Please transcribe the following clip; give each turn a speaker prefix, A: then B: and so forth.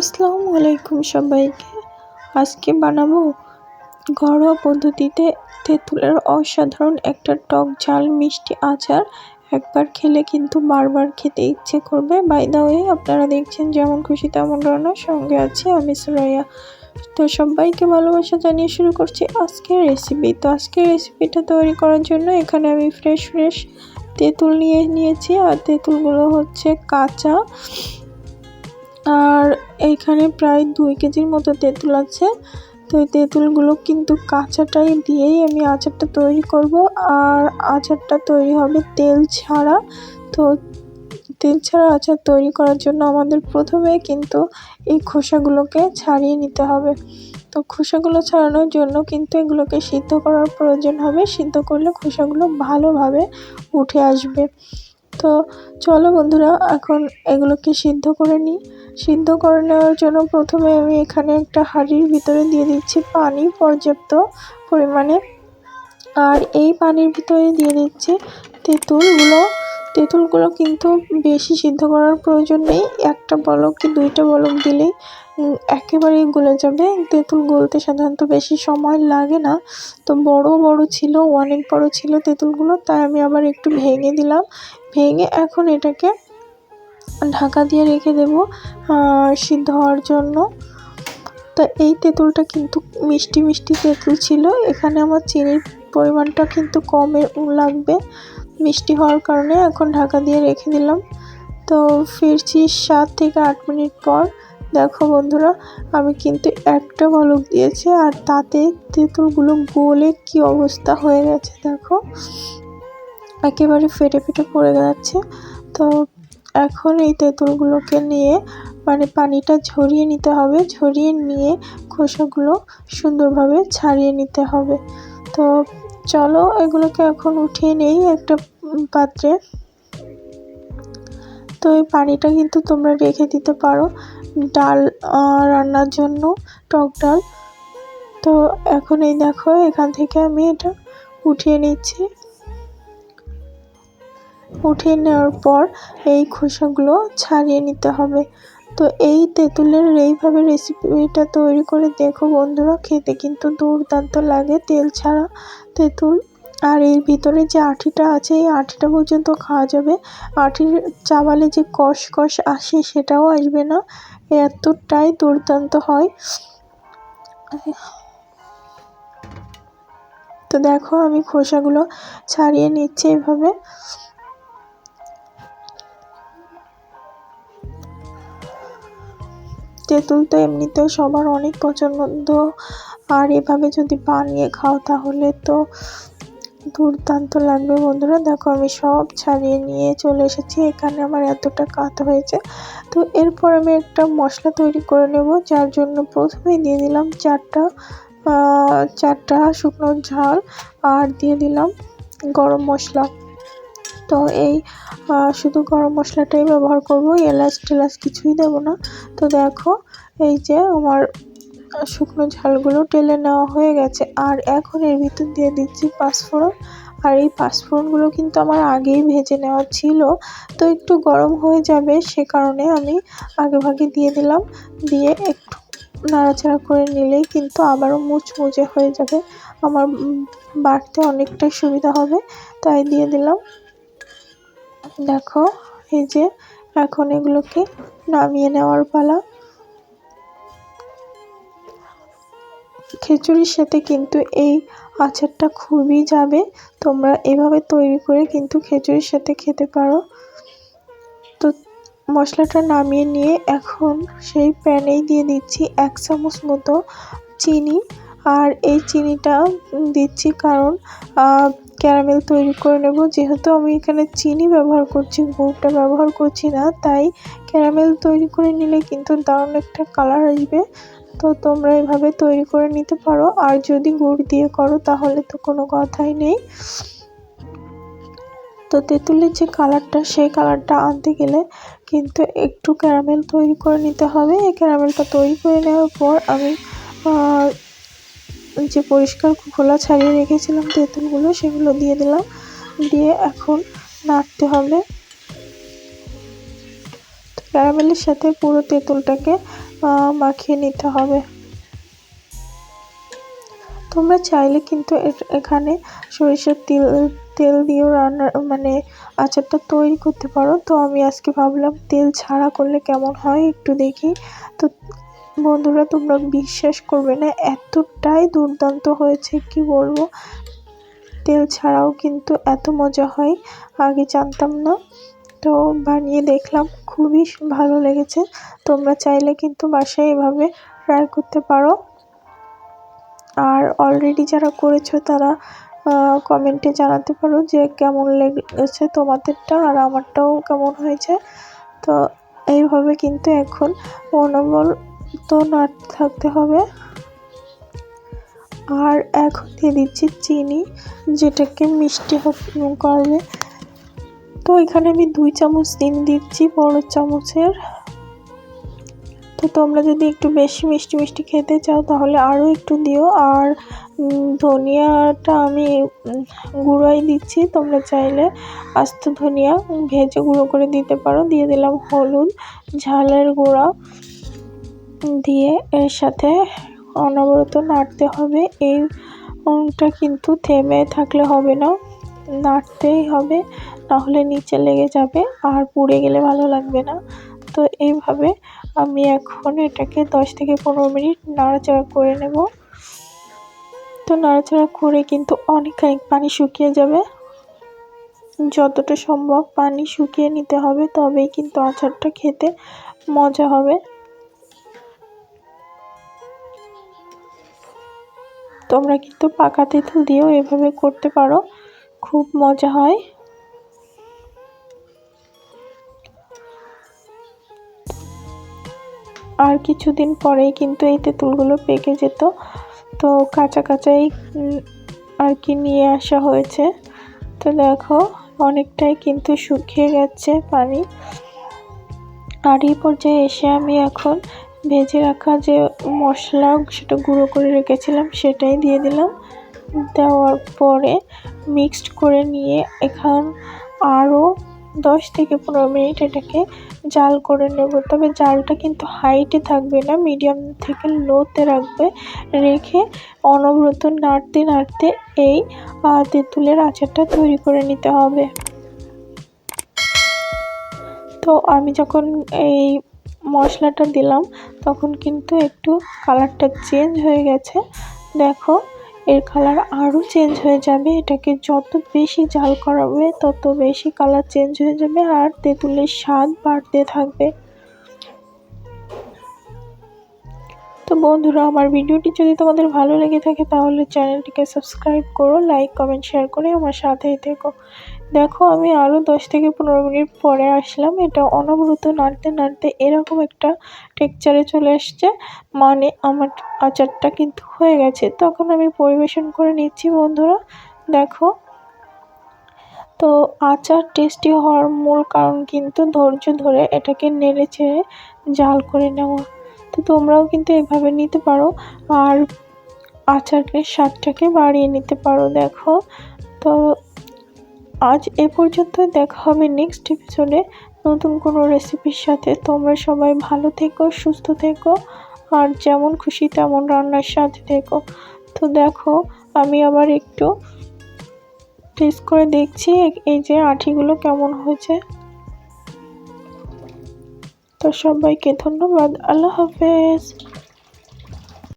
A: আসসালামু আলাইকুম সবাইকে। আজকে বানাবো ঘরোয়া পদ্ধতিতে তেঁতুলের অসাধারণ একটা টক ঝাল মিষ্টি আচার। একবার খেলে কিন্তু বারবার খেতে ইচ্ছে করবে। বাই দ্য ওয়ে, আপনারা দেখছেন যেমন খুশি তেমন রান্না, সঙ্গে আছে আমি সুরাইয়া। তো সবাইকে ভালোবাসা জানিয়ে শুরু করছি আজকের রেসিপি। তো আজকের রেসিপিটা তৈরি করার জন্য এখানে আমি ফ্রেশ তেঁতুল নিয়েছি, আর তেঁতুলগুলো হচ্ছে কাঁচা। আর এইখানে প্রায় 2 কেজির মতো তেঁতুল আছে। তো এই তেঁতুলগুলো কিন্তু কাঁচাটাই দিয়েই আমি আচারটা তৈরি করব। আর আচারটা তৈরি হবে তেল ছাড়া। তো তেল ছাড়া আচার তৈরি করার জন্য আমাদের প্রথমে কিন্তু এই খোসাগুলোকে ছাড়িয়ে নিতে হবে। তো খোসাগুলো ছাড়ানোর জন্য কিন্তু এগুলোকে সিদ্ধ করার প্রয়োজন হবে। সিদ্ধ করলে খোসাগুলো ভালোভাবে উঠে আসবে। তো চলো বন্ধুরা, এখন এগুলোকে সিদ্ধ করে নিই। সিদ্ধ করে নেওয়ার জন্য প্রথমে আমি এখানে একটা হাঁড়ির ভিতরে দিয়ে দিচ্ছি পানি পর্যাপ্ত পরিমাণে। আর এই পানির ভিতরে দিয়ে দিচ্ছি তেঁতুলগুলো কিন্তু বেশি সিদ্ধ করার প্রয়োজন নেই। একটা বলক কি 2টা বলক দিলেই একেবারেই গলে যাবে। তেঁতুল গলতে সাধারণত বেশি সময় লাগে না। তো বড় ছিল, অনেক বড় ছিল তেঁতুলগুলো, তাই আমি আবার একটু ভেঙে দিলাম। ভেঙে এখন এটাকে ঢাকা দিয়ে রেখে দেব সিদ্ধ হওয়ার জন্য। তো এই তেঁতুলটা কিন্তু মিষ্টি তেঁতুল ছিল। এখানে আমার চিনির পরিমাণটা কিন্তু কমে লাগবে মিষ্টি হওয়ার কারণে। এখন ঢাকা দিয়ে রেখে দিলাম। তো ফিরছি 7 থেকে 8 মিনিট পর। দেখো বন্ধুরা, আমি কিন্তু একটা বলক দিয়েছি, আর তাতে তেঁতুলগুলো গলে কি অবস্থা হয়ে গেছে দেখো, একেবারে ফেটে পড়ে যাচ্ছে। তো এখন এই তেঁতুলগুলোকে নিয়ে পানিটা ঝরিয়ে নিতে হবে। ঝরিয়ে নিয়ে খোসাগুলো সুন্দরভাবে ছাড়িয়ে নিতে হবে। তো চলো এগুলোকে এখন উঠিয়ে নেই একটা পাত্রে। তো এই পানিটা কিন্তু তোমরা রেখে দিতে পারো ডাল রান্নার জন্য, টক ডাল। তো এখন এই দেখো, এখান থেকে আমি এটা উঠিয়ে নিচ্ছি। উঠিয়ে নেওয়ার পর এই খোসাগুলো ছাড়িয়ে নিতে হবে। তো এই তেঁতুলের এইভাবে রেসিপিটা তৈরি করে দেখো বন্ধুরা, খেতে কিন্তু দুর্দান্ত লাগে তেল ছাড়া তেঁতুল। আর এর ভিতরে যে আঁটিটা আছে, এই আঁটিটা পর্যন্ত খাওয়া যাবে। আঁটির চাবালে যে কষ আসে সেটাও আসবে না, এতটাই দুর্দান্ত হয়। তো দেখো, আমি খোসাগুলো ছাড়িয়ে নিচ্ছি এইভাবে। তেঁতুল তো এমনিতেও সবার অনেক পছন্দ, আর এভাবে যদি বানিয়ে খাও তাহলে তো দুর্দান্ত লাগবে বন্ধুরা। দেখো, আমি সব ছাড়িয়ে নিয়ে চলে এসেছি। এখানে আমার এতটা কাঁচা হয়েছে। তো এরপর আমি একটা মশলা তৈরি করে নেব, যার জন্য প্রথমেই দিয়ে দিলাম 4টা শুকনো ঝাল, আর দিয়ে দিলাম গরম মশলা। তো এই শুধু গরম মশলাটাই ব্যবহার করব, এলাচ টেলাচ কিছুই দেব না। তো দেখো, এই যে আমার শুকনো ঝালগুলো টেলে নেওয়া হয়ে গেছে। আর এখন এর ভিতর দিয়ে দিচ্ছি পাঁচফোড়ন। আর এই পাঁচফোড়নগুলো কিন্তু আমার আগেই ভেজে নেওয়া ছিল, তো একটু গরম হয়ে যাবে সে কারণে আমি আগে দিয়ে দিলাম। দিয়ে একটু নাড়াচাড়া করে নিলেই কিন্তু আবারও মুচমুচে হয়ে যাবে, আমার বাটতে অনেকটাই সুবিধা হবে, তাই দিয়ে দিলাম। দেখো, এই যে এখন এগুলোকে নামিয়ে নেওয়ার পালা। খিচুড়ির সাথে কিন্তু এই আচারটা খুবই যাবে। তোমরা এভাবে তৈরি করে কিন্তু খিচুড়ির সাথে খেতে পারো। তো মশলাটা নামিয়ে নিয়ে এখন সেই প্যানেই দিয়ে দিচ্ছি 1 চামচ মতো চিনি। আর এই চিনিটা দিচ্ছি কারণ ক্যারামেল তৈরি করে নেব। যেহেতু আমি এখানে চিনি ব্যবহার করছি, গুড়টা ব্যবহার করছি না, তাই ক্যারামেল তৈরি করে নিলে কিন্তু দারুণ একটা কালার আসবে। তো তোমরা এভাবে তৈরি করে নিতে পারো। আর যদি গুড় দিয়ে করো তাহলে তো কোনো কথাই নেই। তো তেঁতুলের যে কালারটা, সেই কালারটা আনতে গেলে কিন্তু একটু ক্যারামেল তৈরি করে নিতে হবে। এই ক্যারামেলটা তৈরি করে নেওয়ার পর আমি যে পরিষ্কার খোলা ছাড়িয়ে রেখেছিলাম তেঁতুলগুলো, সেগুলো দিয়ে দিলাম। দিয়ে এখন নাড়তে হবে। ক্যারামেলের সাথে পুরো তেঁতুলটাকে মাখিয়ে নিতে হবে। তোমরা চাইলে কিন্তু এখানে সরিষার তেল দিয়েও রান্না মানে আচারটা তৈরি করতে পারো। তো আমি আজকে ভাবলাম তেল ছাড়া করলে কেমন হয় একটু দেখি। তো বন্ধুরা, তোমরা বিশ্বাস করবে না, এতটাই দুর্দান্ত হয়েছে কি বলবো। তেল ছাড়াও কিন্তু এত মজা হয়, আগে জানতাম না। তো বানিয়ে দেখলাম, খুবই ভালো লেগেছে। তোমরা চাইলে কিন্তু বাসায় এভাবে ট্রাই করতে পারো। আর অলরেডি যারা করেছো তারা কমেন্টে জানাতে পারো যে কেমন লেগেছে তোমাদেরটা আর আমারটাও কেমন হয়েছে। তো এইভাবে কিন্তু এখন অনবরত নাড়তে থাকতে হবে। আর এখন দিয়ে দিচ্ছি চিনি, যেটাকে মিষ্টি করবে। তো এখানে আমি 2 চামচ চিনি দিচ্ছি, বড় চামচের। তো তোমরা যদি একটু বেশি মিষ্টি মিষ্টি খেতে চাও তাহলে আরও একটু দিও। আর ধনিয়াটা আমি গুঁড়োই দিচ্ছি, তোমরা চাইলে আস্ত ধনিয়া ভেজে গুঁড়ো করে দিতে পারো। দিয়ে দিলাম হলুদ, ঝালের গুঁড়া দিয়ে এর সাথে অনবরত নাড়তে হবে। এইটা কিন্তু থেমে থাকলে হবে না, নাড়তেই হবে, নাহলে নিচে লেগে যাবে আর পুড়ে গেলে ভালো লাগবে না। তো এইভাবে আমি এখন এটাকে 10 থেকে 15 মিনিট নাড়াচাড়া করে নেব। তো নাড়াচাড়া করে কিন্তু অনেকখানি পানি শুকিয়ে যাবে, যতটা সম্ভব পানি শুকিয়ে নিতে হবে, তবেই কিন্তু আচারটা খেতে মজা হবে। তোমরা কিন্তু পাকা তেঁতুল দিয়েও এভাবে করতে পারো, খুব মজা হয়। আর কিছুদিন পরেই কিন্তু এই তেঁতুলগুলো পেকে যেত। তো কাঁচা কাঁচাই আর কি নিয়ে আসা হয়েছে। তো দেখো অনেকটাই কিন্তু শুকিয়ে গেছে পানি। আর এই পর্যায়ে এসে আমি এখন ভেজে রাখা যে মশলা সেটা গুঁড়ো করে রেখেছিলাম সেটাই দিয়ে দিলাম। দেওয়ার পরে মিক্সড করে নিয়ে এখন আরও 10 থেকে 15 মিনিট এটাকে জাল করে নেব। তবে জালটা কিন্তু হাইটে থাকবে না, মিডিয়াম থেকে লোতে রাখবে, রেখে অনবরত নাড়তে নাড়তে এই তেঁতুলের আচারটা তৈরি করে নিতে হবে। তো আমি যখন এই মশলাটা দিলাম তখন কিন্তু একটু কালারটা চেঞ্জ হয়ে গেছে। দেখো এর কালার আরও চেঞ্জ হয়ে যাবে, এটাকে যত বেশি জাল করাবে তত বেশি কালার চেঞ্জ হয়ে যাবে আর তেঁতুলের স্বাদ বাড়তে থাকবে। তো বন্ধুরা, আমার ভিডিওটি যদি তোমাদের ভালো লেগে থাকে তাহলে চ্যানেলটিকে সাবস্ক্রাইব করো, লাইক কমেন্ট শেয়ার করে আমার সাথেই থেকো। দেখো আমি আরও 10 থেকে 15 মিনিট পরে আসলাম, এটা অনবরত নাড়তে নাড়তে এরকম একটা টেক্সচারে চলে আসছে, মানে আমার আচারটা কিন্তু হয়ে গেছে। তখন আমি পরিবেশন করে নিচ্ছি বন্ধুরা। দেখো, তো আচার টেস্টি হওয়ার মূল কারণ কিন্তু ধৈর্য ধরে এটাকে নেড়ে চেড়ে জাল করে নেওয়া। তো তোমরাও কিন্তু এভাবে নিতে পারো আর আচারের স্বাদটাকে বাড়িয়ে নিতে পারো। দেখো, তো আজ এ পর্যন্ত, দেখা হবে নেক্সট এপিসোডে নতুন কোনো রেসিপির সাথে। তোমরা সবাই ভালো থেকো, সুস্থ থেকো আর যেমন খুশি তেমন রান্নার সাথে থেকো। তো দেখো আমি আবার একটু টেস্ট করে দেখছি এই যে আঠিগুলো কেমন হয়েছে। তো সবাইকে ধন্যবাদ, আল্লাহ হাফেজ।